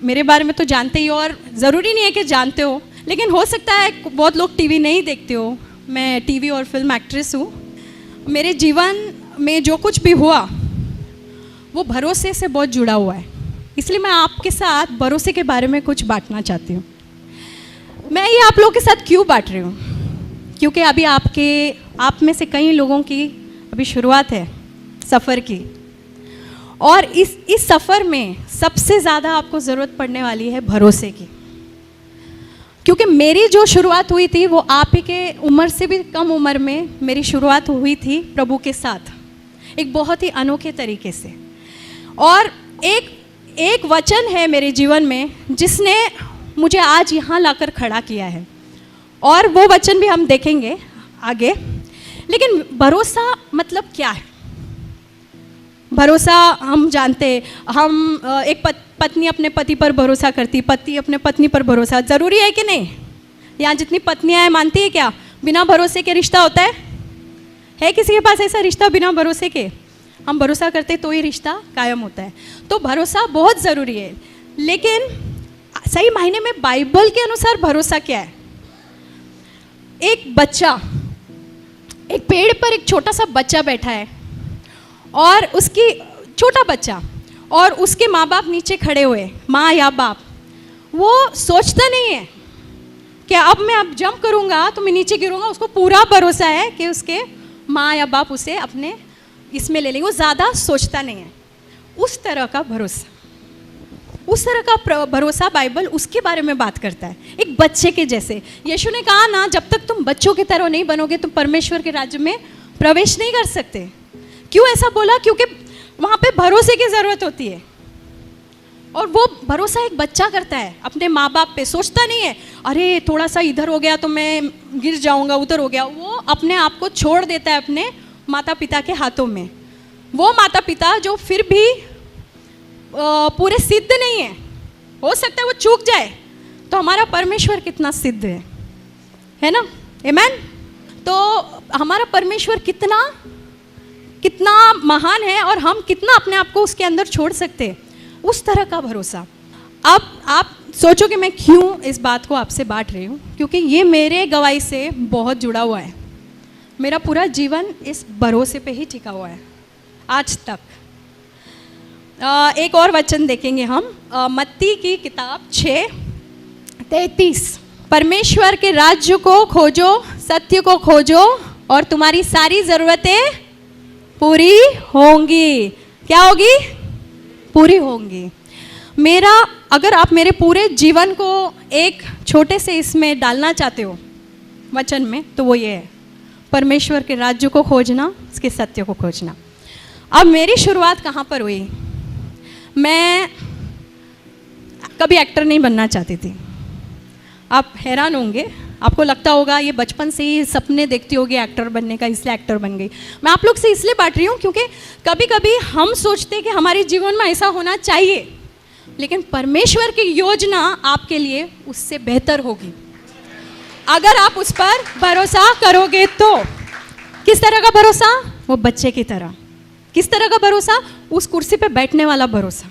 मेरे बारे में तो जानते ही हो, और ज़रूरी नहीं है कि जानते हो, लेकिन हो सकता है बहुत लोग टीवी नहीं देखते हो। मैं टीवी और फिल्म एक्ट्रेस हूँ। मेरे जीवन में जो कुछ भी हुआ वो भरोसे से बहुत जुड़ा हुआ है, इसलिए मैं आपके साथ भरोसे के बारे में कुछ बांटना चाहती हूँ। मैं ये आप लोगों के साथ क्यों बांट रही हूँ, क्योंकि अभी आप में से कई लोगों की अभी शुरुआत है सफ़र की, और इस सफ़र में सबसे ज़्यादा आपको ज़रूरत पड़ने वाली है भरोसे की। क्योंकि मेरी जो शुरुआत हुई थी वो आप ही के उम्र से भी कम उम्र में मेरी शुरुआत हुई थी प्रभु के साथ, एक बहुत ही अनोखे तरीके से। और एक वचन है मेरे जीवन में जिसने मुझे आज यहाँ लाकर खड़ा किया है, और वो वचन भी हम देखेंगे आगे। लेकिन भरोसा मतलब क्या है? भरोसा हम जानते, हम एक पत्नी अपने पति पर भरोसा करती, पति अपने पत्नी पर भरोसा, ज़रूरी है कि नहीं? यहाँ जितनी पत्नियाँ हैं मानती है क्या बिना भरोसे के रिश्ता होता है? है किसी के पास ऐसा रिश्ता बिना भरोसे के? हम भरोसा करते तो ही रिश्ता कायम होता है। तो भरोसा बहुत ज़रूरी है, लेकिन सही मायने में बाइबल के अनुसार भरोसा क्या है? एक बच्चा, एक पेड़ पर एक छोटा सा बच्चा बैठा है, और उसकी छोटा बच्चा और उसके माँ बाप नीचे खड़े हुए, माँ या बाप, वो सोचता नहीं है कि अब जंप करूँगा तो मैं नीचे गिरूँगा। उसको पूरा भरोसा है कि उसके माँ या बाप उसे अपने इसमें ले लेंगे। वो ज़्यादा सोचता नहीं है। उस तरह का भरोसा बाइबल उसके बारे में बात करता है, एक बच्चे के जैसे। यीशु ने कहा ना, जब तक तुम बच्चों की तरह नहीं बनोगे तुम परमेश्वर के राज्य में प्रवेश नहीं कर सकते। क्यों ऐसा बोला? क्योंकि वहाँ पे भरोसे की ज़रूरत होती है, और वो भरोसा एक बच्चा करता है अपने माँ बाप पे। सोचता नहीं है अरे थोड़ा सा इधर हो गया तो मैं गिर जाऊँगा, उधर हो गया। वो अपने आप को छोड़ देता है अपने माता पिता के हाथों में। वो माता पिता जो फिर भी पूरे सिद्ध नहीं है, हो सकता है वो चूक जाए, तो हमारा परमेश्वर कितना सिद्ध है ना? आमीन। तो हमारा परमेश्वर कितना महान है, और हम कितना अपने आप को उसके अंदर छोड़ सकते हैं, उस तरह का भरोसा। अब आप सोचो कि मैं क्यों इस बात को आपसे बांट रही हूँ, क्योंकि ये मेरे गवाही से बहुत जुड़ा हुआ है। मेरा पूरा जीवन इस भरोसे पे ही टिका हुआ है आज तक। एक और वचन देखेंगे हम, मत्ती की किताब 6:33। परमेश्वर के राज्य को खोजो, सत्य को खोजो, और तुम्हारी सारी ज़रूरतें पूरी होंगी। क्या होगी? पूरी होंगी। अगर आप मेरे पूरे जीवन को एक छोटे से इसमें डालना चाहते हो वचन में, तो वो ये है, परमेश्वर के राज्य को खोजना, उसके सत्य को खोजना। अब मेरी शुरुआत कहाँ पर हुई? मैं कभी एक्टर नहीं बनना चाहती थी। आप हैरान होंगे, आपको लगता होगा ये बचपन से ही सपने देखती होगी एक्टर बनने का, इसलिए एक्टर बन गई। मैं आप लोग से इसलिए बांट रही हूँ क्योंकि कभी कभी हम सोचते हैं कि हमारे जीवन में ऐसा होना चाहिए, लेकिन परमेश्वर की योजना आपके लिए उससे बेहतर होगी अगर आप उस पर भरोसा करोगे तो। किस तरह का भरोसा? वो बच्चे की तरह। किस तरह का भरोसा? उस कुर्सी पे बैठने वाला भरोसा,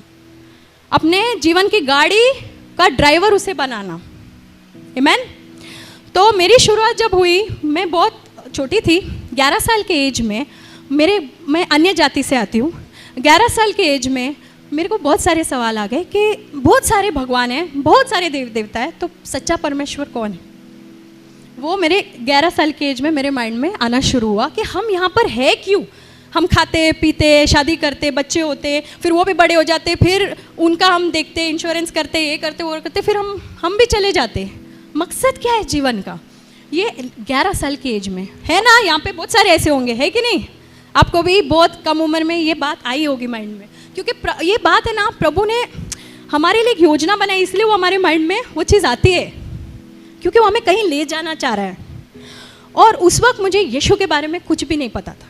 अपने जीवन की गाड़ी का ड्राइवर उसे बनाना। आमीन। तो मेरी शुरुआत जब हुई, मैं बहुत छोटी थी, 11 साल के एज में। मैं अन्य जाति से आती हूँ। 11 साल के एज में मेरे को बहुत सारे सवाल आ गए कि बहुत सारे भगवान हैं, बहुत सारे देव देवता है, तो सच्चा परमेश्वर कौन है? वो मेरे 11 साल के एज में मेरे माइंड में आना शुरू हुआ कि हम यहाँ पर है क्यों? हम खाते पीते, शादी करते, बच्चे होते, फिर वो भी बड़े हो जाते, फिर उनका हम देखते, इंश्योरेंस करते, ये करते, वो करते, फिर हम भी चले जाते। मकसद क्या है जीवन का? ये 11 साल की एज में है ना। यहाँ पे बहुत सारे ऐसे होंगे, है कि नहीं? आपको भी बहुत कम उम्र में ये बात आई होगी माइंड में, क्योंकि ये बात है ना, प्रभु ने हमारे लिए एक योजना बनाई, इसलिए वो हमारे माइंड में वो चीज़ आती है, क्योंकि वो हमें कहीं ले जाना चाह रहा है। और उस वक्त मुझे यीशु के बारे में कुछ भी नहीं पता था।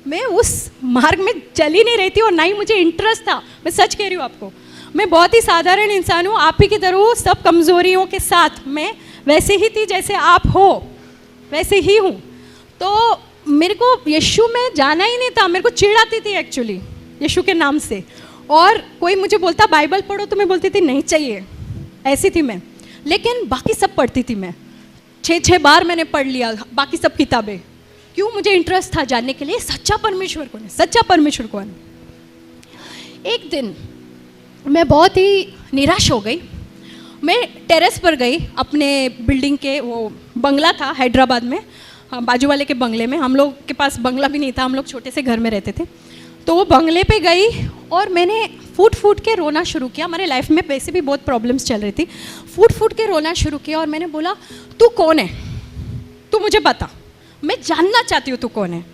मैं उस मार्ग में चल ही नहीं रही थी, और ना ही मुझे इंटरेस्ट था। मैं सच कह रही हूँ आपको, मैं बहुत ही साधारण इंसान हूँ, आप ही की तरह, सब कमज़ोरियों के साथ। मैं वैसे ही थी जैसे आप हो, वैसे ही हूँ। तो मेरे को यीशु में जाना ही नहीं था, मेरे को चिढ़ आती थी एक्चुअली यीशु के नाम से। और कोई मुझे बोलता बाइबल पढ़ो तो मैं बोलती थी नहीं चाहिए, ऐसी थी मैं। लेकिन बाकी सब पढ़ती थी मैं, 6 बार मैंने पढ़ लिया बाकी सब किताबें। क्यों? मुझे इंटरेस्ट था जानने के लिए सच्चा परमेश्वर कौन है, सच्चा परमेश्वर कौन है। एक दिन मैं बहुत ही निराश हो गई। मैं टेरेस पर गई अपने बिल्डिंग के, वो बंगला था हैदराबाद में, बाजू वाले के बंगले में। हम लोग के पास बंगला भी नहीं था, हम लोग छोटे से घर में रहते थे। तो वो बंगले पे गई और मैंने फूट फूट के रोना शुरू किया। हमारे लाइफ में वैसे भी बहुत प्रॉब्लम्स चल रही थी। फूट फूट के रोना शुरू किया और मैंने बोला तू कौन है, तू मुझे बता, मैं जानना चाहती हूँ तू कौन है।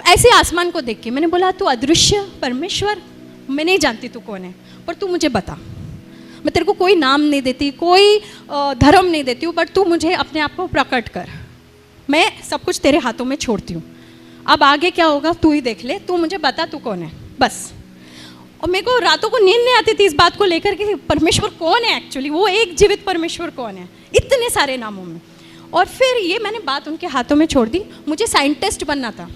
ऐसे आसमान को देख के मैंने बोला तू अदृश्य परमेश्वर, मैं नहीं जानती तू कौन है, पर तू मुझे बता। मैं तेरे को कोई नाम नहीं देती, कोई धर्म नहीं देती हूँ, पर तू मुझे अपने आप को प्रकट कर। मैं सब कुछ तेरे हाथों में छोड़ती हूँ। अब आगे क्या होगा तू ही देख ले, तू मुझे बता तू कौन है बस। और मेरे को रातों को नींद नहीं आती थी इस बात को लेकर कि परमेश्वर कौन है एक्चुअली, वो एक जीवित परमेश्वर कौन है इतने सारे नामों में। और फिर ये मैंने बात उनके हाथों में छोड़ दी। मुझे साइंटिस्ट बनना था,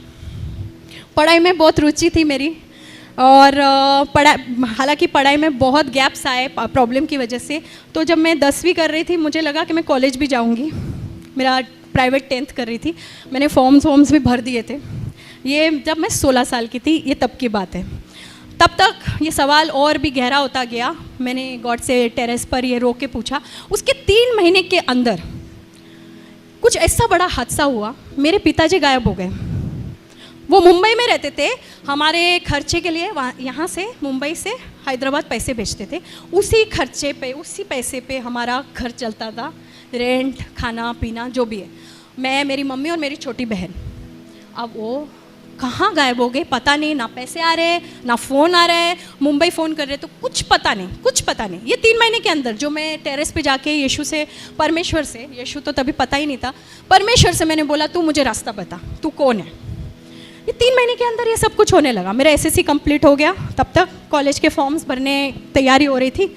पढ़ाई में बहुत रुचि थी मेरी, और हालांकि पढ़ाई में बहुत गैप्स आए प्रॉब्लम की वजह से। तो जब मैं 10वीं कर रही थी मुझे लगा कि मैं कॉलेज भी जाऊंगी। मेरा प्राइवेट 10th कर रही थी, मैंने फॉर्म्स भी भर दिए थे। ये जब मैं 16 साल की थी, ये तब की बात है। तब तक ये सवाल और भी गहरा होता गया। मैंने गॉड से टेरेस पर ये रो के पूछा। उसके 3 महीने के अंदर कुछ ऐसा बड़ा हादसा हुआ, मेरे पिताजी गायब हो गए। वो मुंबई में रहते थे, हमारे खर्चे के लिए यहाँ से मुंबई से हैदराबाद पैसे भेजते थे। उसी खर्चे पे, उसी पैसे पे हमारा घर चलता था, रेंट, खाना पीना जो भी है। मैं, मेरी मम्मी और मेरी छोटी बहन। अब वो कहाँ गायब हो गए पता नहीं, ना पैसे आ रहे ना फ़ोन आ रहा है, मुंबई फ़ोन कर रहे तो कुछ पता नहीं, कुछ पता नहीं। ये 3 महीने के अंदर जो मैं टेरेस पे जाके यीशु से, परमेश्वर से, यीशु तो तभी पता ही नहीं था, परमेश्वर से मैंने बोला तू मुझे रास्ता बता, तू कौन है। ये 3 महीने के अंदर ये सब कुछ होने लगा। मेरा SSC कंप्लीट हो गया, तब तक कॉलेज के फॉर्म्स भरने तैयारी हो रही थी।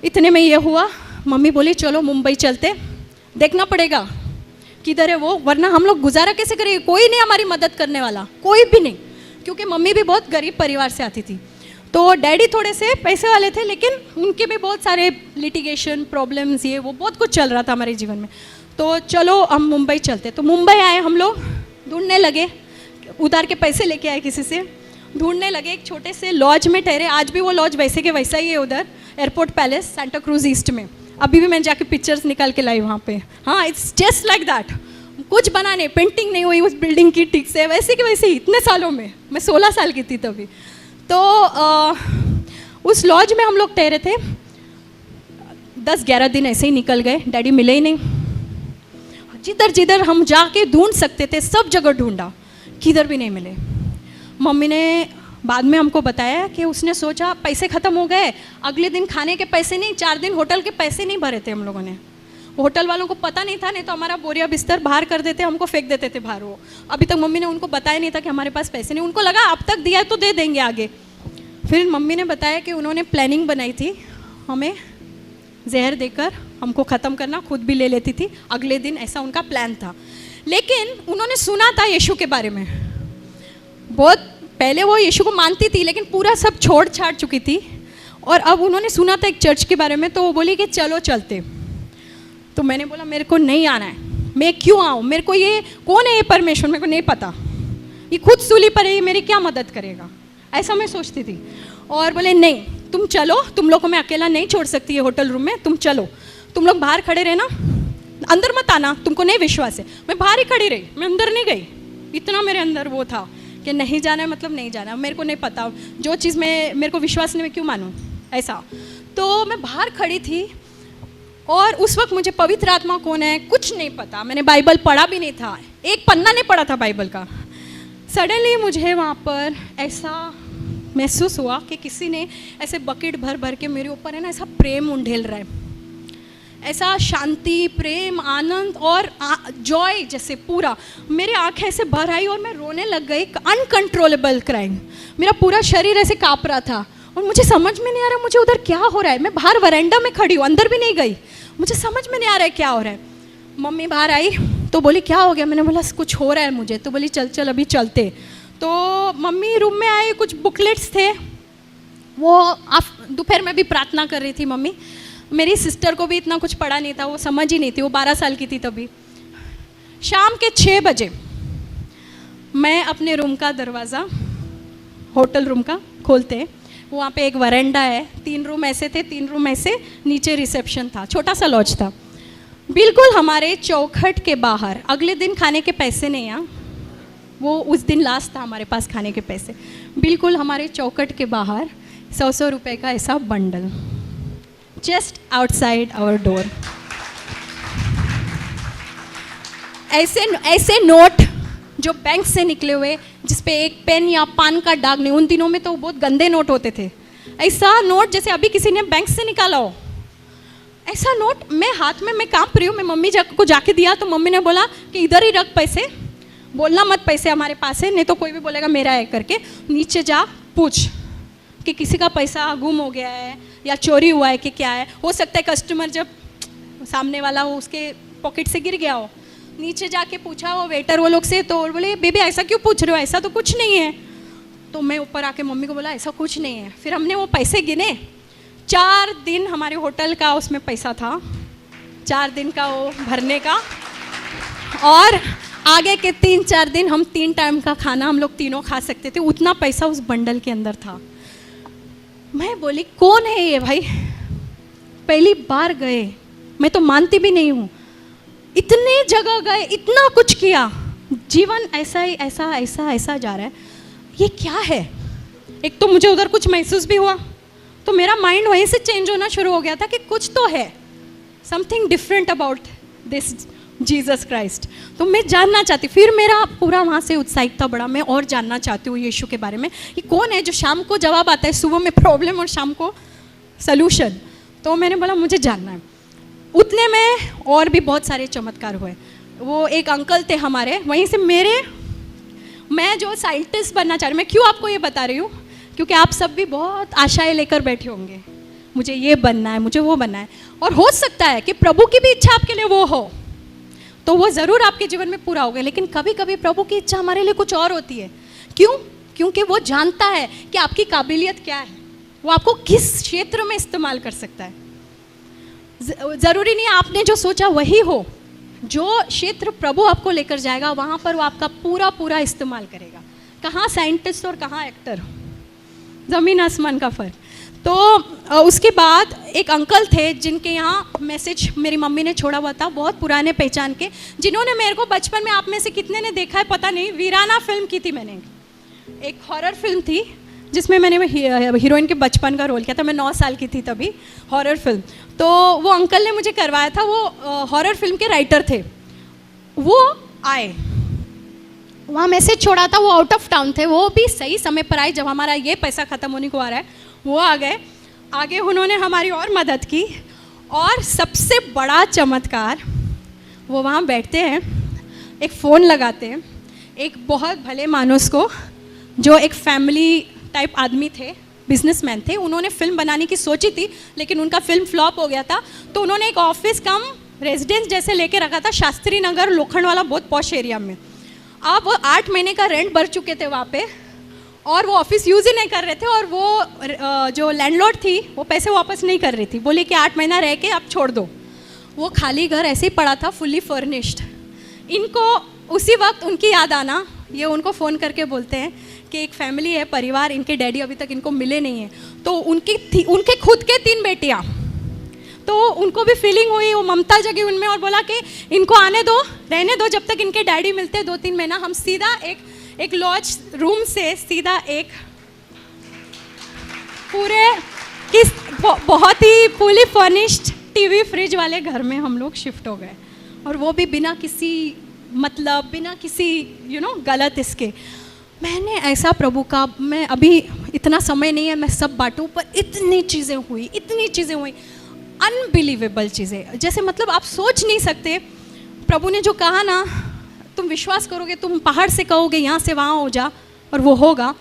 इतने में ये हुआ, मम्मी बोली चलो मुंबई चलते, देखना पड़ेगा किधर है वो, वरना हम लोग गुजारा कैसे करेंगे, कोई नहीं हमारी मदद करने वाला, कोई भी नहीं। क्योंकि मम्मी भी बहुत गरीब परिवार से आती थी। तो डैडी थोड़े से पैसे वाले थे, लेकिन उनके भी बहुत सारे लिटिगेशन प्रॉब्लम्स, ये वो बहुत कुछ चल रहा था हमारे जीवन में। तो चलो हम मुंबई चलते। तो मुंबई आए हम लोग, ढूंढने लगे, उधार के पैसे लेके आए किसी से, ढूंढने लगे। एक छोटे से लॉज में ठहरे। आज भी वो लॉज वैसे के वैसा ही है उधर, airport palace, Santa cruise east में। अभी भी मैं जाके पिक्चर्स निकाल के लाई वहाँ पे। हाँ, इट्स जस्ट लाइक दैट। कुछ बना नहीं, पेंटिंग नहीं हुई उस बिल्डिंग की ठीक से, वैसे के वैसे ही इतने सालों में। मैं 16 साल की थी तभी। तो उस लॉज में हम लोग ठहरे थे। 10-11 दिन ऐसे ही निकल गए, डैडी मिले ही नहीं। जिधर जिधर हम जाके ढूंढ सकते थे सब जगह ढूंढा, किधर भी नहीं मिले। मम्मी ने बाद में हमको बताया कि उसने सोचा पैसे ख़त्म हो गए, अगले दिन खाने के पैसे नहीं, 4 दिन होटल के पैसे नहीं भरे थे हम लोगों ने। होटल वालों को पता नहीं था, नहीं तो हमारा बोरिया बिस्तर बाहर कर देते, हमको फेंक देते थे बाहर। वो अभी तक मम्मी ने उनको बताया नहीं था कि हमारे पास पैसे नहीं। उनको लगा अब तक दिया है तो दे देंगे आगे। फिर मम्मी ने बताया कि उन्होंने प्लानिंग बनाई थी हमें जहर देकर हमको ख़त्म करना, खुद भी ले लेती थी अगले दिन, ऐसा उनका प्लान था। लेकिन उन्होंने सुना था यीशु के बारे में बहुत पहले। वो यीशु को मानती थी लेकिन पूरा सब छोड़ छाड़ चुकी थी। और अब उन्होंने सुना था एक चर्च के बारे में, तो वो बोली कि चलो चलते। तो मैंने बोला मेरे को नहीं आना है, मैं क्यों आऊँ, मेरे को ये कौन है ये परमेश्वर, मेरे को नहीं पता, ये खुद सूली पर है, ये मेरी क्या मदद करेगा, ऐसा मैं सोचती थी। और बोले नहीं तुम चलो, तुम लोग को मैं अकेला नहीं छोड़ सकती है होटल रूम में, तुम चलो, तुम लोग बाहर खड़े रहना, अंदर मत आना, तुमको नहीं विश्वास है। मैं बाहर ही खड़ी रही, मैं अंदर नहीं गई। इतना मेरे अंदर वो था कि नहीं जाना है मतलब नहीं जाना, मेरे को नहीं पता, जो चीज़ में मेरे को विश्वास नहीं, मैं क्यों मानूँ ऐसा। तो मैं बाहर खड़ी थी और उस वक्त मुझे पवित्र आत्मा कौन है कुछ नहीं पता, मैंने बाइबल पढ़ा भी नहीं था, एक पन्ना नहीं पढ़ा था बाइबल का। सडनली मुझे वहाँ पर ऐसा महसूस हुआ कि किसी ने ऐसे बकेट भर भर के मेरे ऊपर है ना ऐसा प्रेम उंडेल रहा है, ऐसा शांति, प्रेम, आनंद और जॉय जैसे पूरा मेरे आंखें ऐसे भर आई और मैं रोने लग गई। अनकंट्रोलेबल क्राइंग, मेरा पूरा शरीर ऐसे काँप रहा था और मुझे समझ में नहीं आ रहा मुझे उधर क्या हो रहा है। मैं बाहर वरांडा में खड़ी हूँ, अंदर भी नहीं गई, मुझे समझ में नहीं आ रहा है क्या हो रहा है। मम्मी बाहर आई तो बोली क्या हो गया, मैंने बोला कुछ हो रहा है मुझे, तो बोली चल चल अभी चलते। तो मम्मी रूम में आए, कुछ बुकलेट्स थे वो दोपहर में भी प्रार्थना कर रही थी मम्मी। मेरी सिस्टर को भी इतना कुछ पड़ा नहीं था, वो समझ ही नहीं थी, वो 12 साल की थी तभी। शाम के 6 बजे मैं अपने रूम का दरवाज़ा, होटल रूम का खोलते हैं, वहाँ पे एक वरांडा है, 3 रूम ऐसे थे, 3 रूम ऐसे, नीचे रिसेप्शन था, छोटा सा लॉज था। बिल्कुल हमारे चौखट के बाहर, अगले दिन खाने के पैसे नहीं हैं, वो उस दिन लास्ट था हमारे पास खाने के पैसे, बिल्कुल हमारे चौखट के बाहर 100 रुपये का ऐसा bundle, just outside our door. ऐसे नोट जो बैंक से निकले हुए, जिस पे एक पेन या पान का दाग नहीं, उन दिनों में तो बहुत गंदे नोट होते थे, ऐसा नोट जैसे अभी किसी ने बैंक से निकाला हो, ऐसा नोट मैं हाथ में, मैं कांप रही हूँ, मैं मम्मी को जाके दिया तो मम्मी ने बोला कि इधर ही रख पैसे, बोलना मत पैसे हमारे पास है, नहीं तो कोई भी बोलेगा मेरा है करके, नीचे जा पूछ कि किसी का पैसा गुम हो गया है या चोरी हुआ है कि क्या है। हो सकता है कस्टमर जब सामने वाला हो उसके पॉकेट से गिर गया हो, नीचे जाके पूछा वो वेटर वो लोग से, तो बोले बेबी ऐसा क्यों पूछ रहे हो, ऐसा तो कुछ नहीं है। तो मैं ऊपर आके मम्मी को बोला ऐसा कुछ नहीं है। फिर हमने वो पैसे गिने, 4 दिन हमारे होटल का उसमें पैसा था, 4 दिन का वो भरने का, और आगे के 3-4 दिन हम 3 टाइम का खाना हम लोग तीनों खा सकते थे, उतना पैसा उस बंडल के अंदर था। मैं बोली कौन है ये भाई, पहली बार गए, मैं तो मानती भी नहीं हूँ, इतने जगह गए, इतना कुछ किया, जीवन ऐसा ही ऐसा जा रहा है, ये क्या है। एक तो मुझे उधर कुछ महसूस भी हुआ, तो मेरा माइंड वहीं से चेंज होना शुरू हो गया था कि कुछ तो है, something different about this Jesus Christ. तो मैं जानना चाहती, फिर मेरा पूरा वहाँ से उत्साहित था बड़ा, मैं और जानना चाहती हूँ यीशु के बारे में, कि कौन है जो शाम को जवाब आता है, सुबह में प्रॉब्लम और शाम को सलूशन। तो मैंने बोला मुझे जानना है। उतने में और भी बहुत सारे चमत्कार हुए। वो एक अंकल थे हमारे वहीं से, मैं जो साइंटिस्ट बनना चाह रही हूँ, मैं क्यों आपको ये बता रही हूँ, क्योंकि आप सब भी बहुत आशाएं लेकर बैठे होंगे, मुझे ये बनना है, मुझे वो बनना है, और हो सकता है कि प्रभु की भी इच्छा आपके लिए वो हो, तो वो ज़रूर आपके जीवन में पूरा होगा। लेकिन कभी कभी प्रभु की इच्छा हमारे लिए कुछ और होती है। क्यों? क्योंकि वो जानता है कि आपकी काबिलियत क्या है, वो आपको किस क्षेत्र में इस्तेमाल कर सकता है। ज़रूरी नहीं आपने जो सोचा वही हो, जो क्षेत्र प्रभु आपको लेकर जाएगा वहाँ पर वो आपका पूरा इस्तेमाल करेगा। कहाँ साइंटिस्ट और कहाँ एक्टर, ज़मीन आसमान का फ़र्क। तो उसके बाद एक अंकल थे जिनके यहाँ मैसेज मेरी मम्मी ने छोड़ा हुआ था, बहुत पुराने पहचान के, जिन्होंने मेरे को बचपन में, आप में से कितने ने देखा है पता नहीं, वीराना फिल्म की थी मैंने, एक हॉरर फिल्म थी जिसमें मैंने हीरोइन के बचपन का रोल किया था, मैं 9 साल की थी तभी, हॉरर फिल्म। तो वो अंकल ने मुझे करवाया था, वो हॉरर फिल्म के राइटर थे। वो आए, वहाँ मैसेज छोड़ा था, वो आउट ऑफ टाउन थे, वो भी सही समय पर आए जब हमारा ये पैसा ख़त्म होने को आ रहा है, वो आ गए आगे, उन्होंने हमारी और मदद की। और सबसे बड़ा चमत्कार, वो वहाँ बैठते हैं, एक फ़ोन लगाते हैं, एक बहुत भले मानुस को, जो एक फैमिली टाइप आदमी थे, बिजनेसमैन थे, उन्होंने फिल्म बनाने की सोची थी लेकिन उनका फिल्म फ्लॉप हो गया था, तो उन्होंने एक ऑफिस कम रेजिडेंस जैसे लेके रखा था शास्त्री नगर लोखंड वाला बहुत पॉश एरिया में। अब वो 8 महीने का रेंट भर चुके थे वहाँ पे, और वो ऑफिस यूज़ ही नहीं कर रहे थे, और वो जो लैंडलॉर्ड थी वो पैसे वापस नहीं कर रही थी, बोली कि 8 महीना रह के आप छोड़ दो। वो खाली घर ऐसे ही पड़ा था, फुल्ली फर्निश्ड। इनको उसी वक्त उनकी याद आना, ये उनको फ़ोन करके बोलते हैं कि एक फैमिली है, परिवार, इनके डैडी अभी तक इनको मिले नहीं हैं। तो उनके खुद के 3 बेटियाँ, तो उनको भी फीलिंग हुई, वो ममता जगी उनमें, और बोला कि इनको आने दो, रहने दो, जब तक इनके डैडी मिलते 2-3 महीना हम सीधा एक लॉज रूम से सीधा एक पूरे किस बहुत ही फुली फर्निश्ड टीवी फ्रिज वाले घर में हम लोग शिफ्ट हो गए, और वो भी बिना किसी मतलब, बिना किसी गलत इसके। मैंने ऐसा प्रभु का, मैं अभी इतना समय नहीं है मैं सब बांटूं, पर इतनी चीज़ें हुई, अनबिलीवेबल चीज़ें, जैसे मतलब आप सोच नहीं सकते। प्रभु ने जो कहा ना, तुम विश्वास करोगे, तुम पहाड़ से कहोगे यहाँ से वहाँ हो जा, और वो होगा।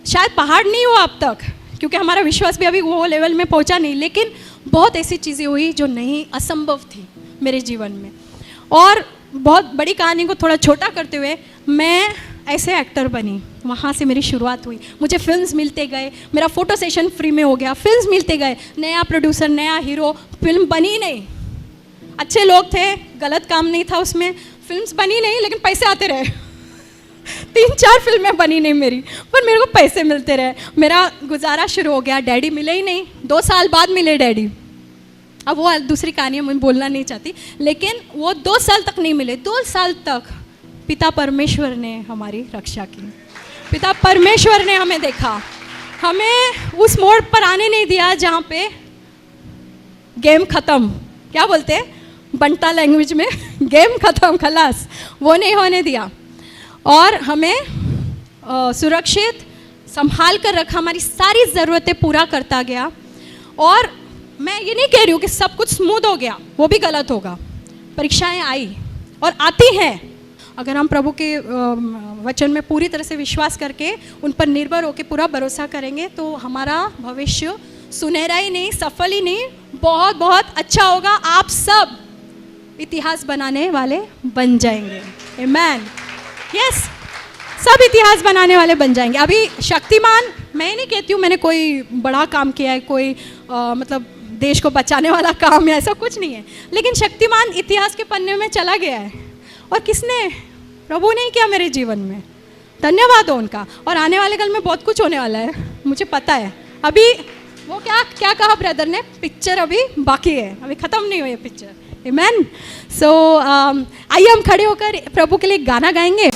शायद पहाड़ नहीं हुआ अब तक, क्योंकि हमारा विश्वास भी अभी वो लेवल में पहुँचा नहीं, लेकिन बहुत ऐसी चीज़ें हुई जो नहीं, असंभव थी मेरे जीवन में। और बहुत बड़ी कहानी को थोड़ा छोटा करते हुए, मैं ऐसे एक्टर बनी, वहाँ से मेरी शुरुआत हुई। मुझे फिल्म्स मिलते गए, मेरा फ़ोटो सेशन फ्री में हो गया, फिल्म्स मिलते गए, नया प्रोड्यूसर, नया हीरो, फिल्म बनी नहीं, अच्छे लोग थे, गलत काम नहीं था उसमें, फिल्म्स बनी नहीं लेकिन पैसे आते रहे 3-4 फिल्में बनी नहीं मेरी, पर मेरे को पैसे मिलते रहे, मेरा गुजारा शुरू हो गया। डैडी मिले ही नहीं, 2 साल बाद मिले डैडी। अब वो दूसरी कहानी मैं बोलना नहीं चाहती, लेकिन वो 2 साल तक नहीं मिले। 2 साल तक पिता परमेश्वर ने हमारी रक्षा की, पिता परमेश्वर ने हमें देखा, हमें उस मोड़ पर आने नहीं दिया जहाँ पे गेम ख़त्म, क्या बोलते हैं बंटा लैंग्वेज में गेम ख़त्म, खलास, वो नहीं होने दिया, और हमें सुरक्षित संभाल कर रखा, हमारी सारी ज़रूरतें पूरा करता गया। और मैं ये नहीं कह रही हूँ कि सब कुछ स्मूथ हो गया, वो भी गलत होगा, परीक्षाएं आई और आती हैं। अगर हम प्रभु के वचन में पूरी तरह से विश्वास करके उन पर निर्भर होकर पूरा भरोसा करेंगे तो हमारा भविष्य सुनहरा ही नहीं, सफल ही नहीं, बहुत बहुत अच्छा होगा। आप सब इतिहास बनाने वाले बन जाएंगे। आमीन। यस, सब इतिहास बनाने वाले बन जाएंगे। अभी शक्तिमान, मैं नहीं कहती हूँ मैंने कोई बड़ा काम किया है, कोई मतलब देश को बचाने वाला काम है, ऐसा कुछ नहीं है, लेकिन शक्तिमान इतिहास के पन्ने में चला गया है। और किसने? प्रभु ने किया मेरे जीवन में, धन्यवाद हो उनका। और आने वाले कल में बहुत कुछ होने वाला है, मुझे पता है। अभी वो क्या कहा ब्रदर ने, पिक्चर अभी बाकी है, अभी ख़त्म नहीं हुई है पिक्चर। आमीन। सो आइए हम खड़े होकर प्रभु के लिए गाना गाएंगे।